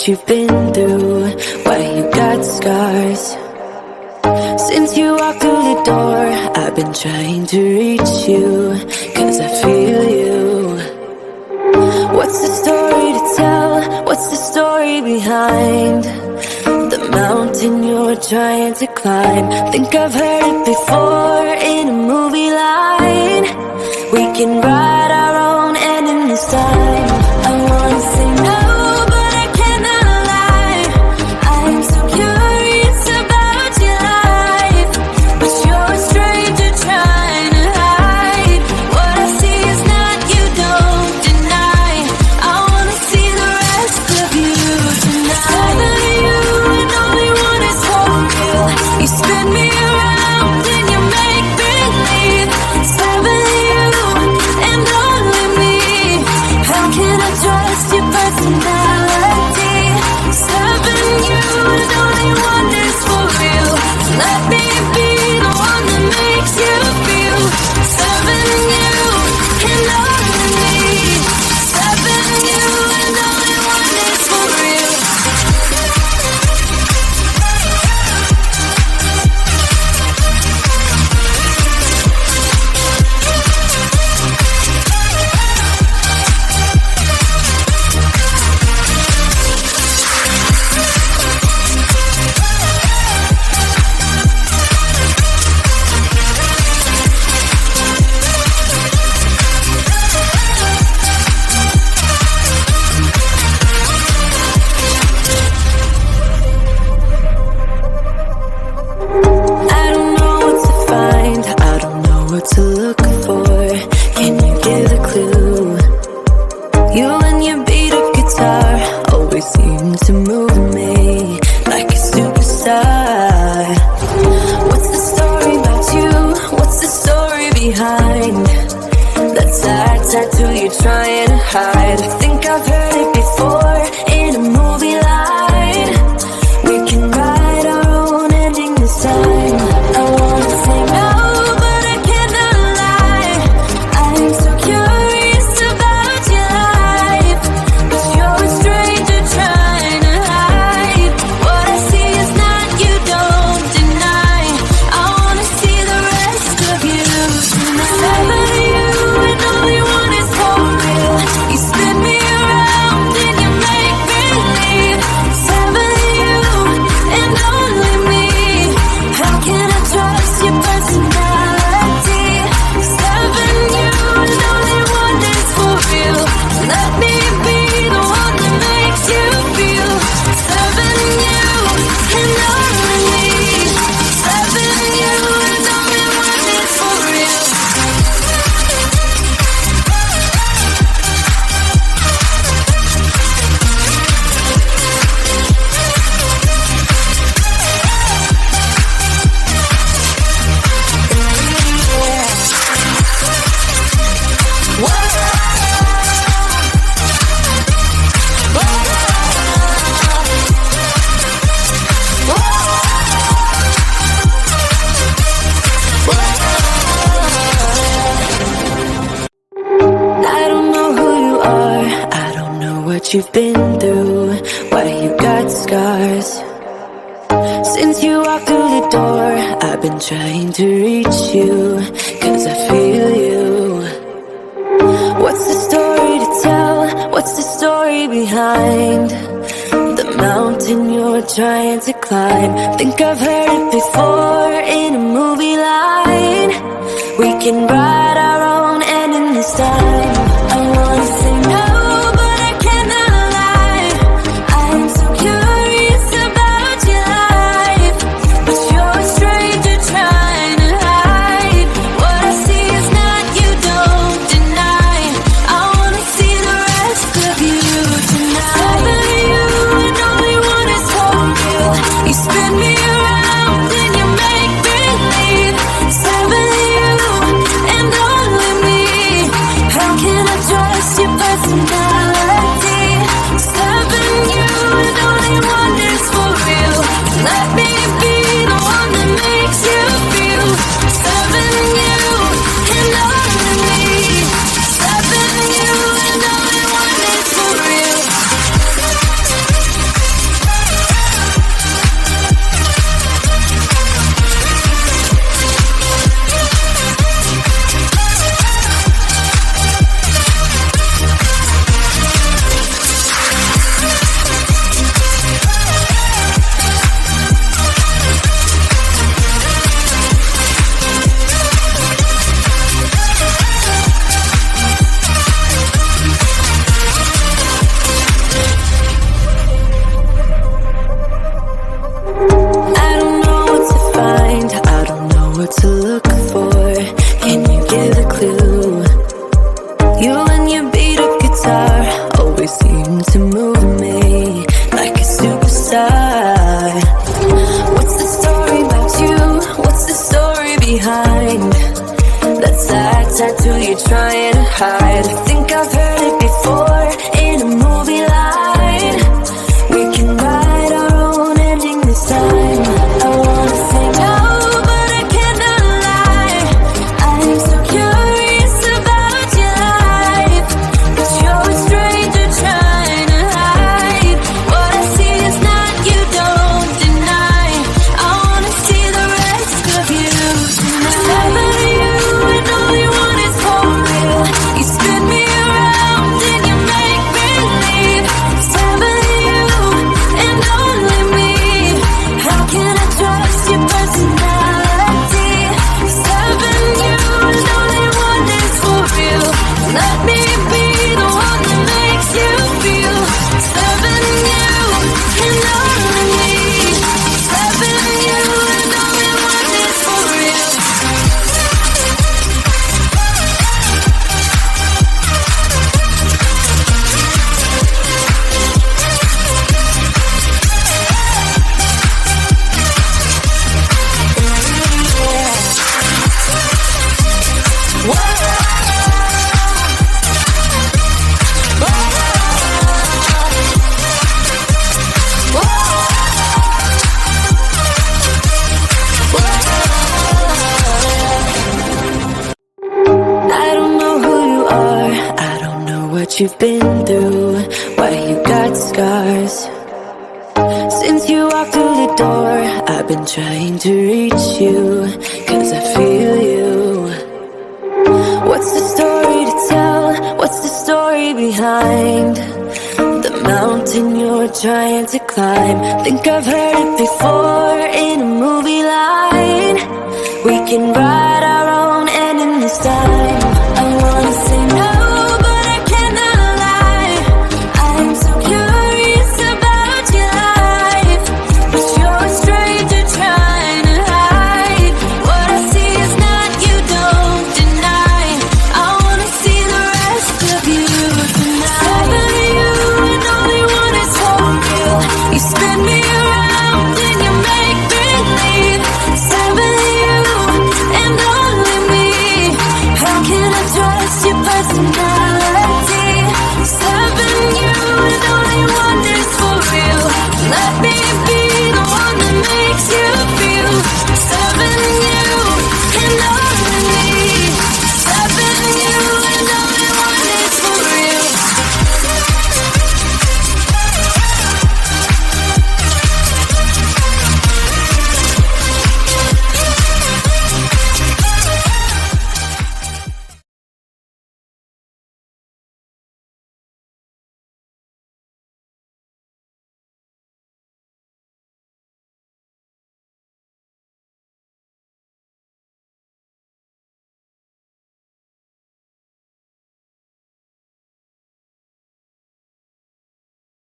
what you've been through, why you got scars. Since you walked through the door, I've been trying to reach you, 'cause I feel you. What's the story to tell? What's the story behind the mountain you're trying to climb? Think I've heard it before in a movie line. We can write our own ending this time. I wanna say no, but I cannot lie. I'm so curious about your life, but you're a stranger trying to hide. What I see is not you, don't deny. I wanna see the rest of you tonight. Suddenly you and only one is for real. You spin me around and you make believe. Suddenly you and only me. How can I trust your personality? Seven, you and only one is for real. Let me be the one that makes you feel. Seven, you and only me. Seven, you and only one is for real. I don't know what to find, I don't know what to look for. Can you give a clue? You and your beat up guitar always seem to move me like a superstar. What's the story about you? What's the story behind that sad tattoo you're trying to hide? I think I've heard it before in a movie line. We can write our own ending this time. I wanna say no, but I cannot lie. I'm so curious about your life, but you're a stranger trying to hide. What I see is not you, don't deny. I wanna see the rest of you tonight. Seven, you and only one is for real. You spin me around and you make believe. Seven, you and only me. How can I trust your personality? Seven, you and only one is for real. Let me be the one that makes you feel. Seven, you and only me. Seven, you and only one is for real. I don't know who you are, I don't know what you've been through, why you got scars. Since you walked through the door, I've been trying to reach you, 'cause I feel you. What's the story to tell? What's the story behind the mountain you're trying to climb? Think I've heard it before in a movie line. We can write our own ending this time. I wanna say no, but I cannot lie. I'm so curious about your life, but you're a stranger trying to hide. What I see is not you, don't deny. I wanna see the rest of you tonight. Seven, you and only one is for real. You spin me around and you make believe. Seven, you and only me. How can I trust your personality? Seven, you and only one is for real. Let me be the one that makes you feel. Seven, you and only me. Seven, you and only one is for real. tattoo you're trying to hide. I think I've heard it before in a movie line. We can write our own ending this time. I wanna say no, but I cannot lie. I am so curious about your life, but you're a stranger trying to hide. What I see is not you, don't deny. I wanna see the rest of you tonight. Never you and only one is for real. You spin me around and you make me leave. It's never you and only me. How can I trust your personality? It's never you and only one is for real. Let me be the one that makes you feel. It's never you and only me. It's never you and only one is for real. I don't know who you are, I don't know what you've been through, why you got scars. Since you walked through the door, I've been trying to reach you, 'cause I feel you. What's the story to tell? What's the story behind the mountain you're trying to climb? Think I've heard it before in a movie line. We can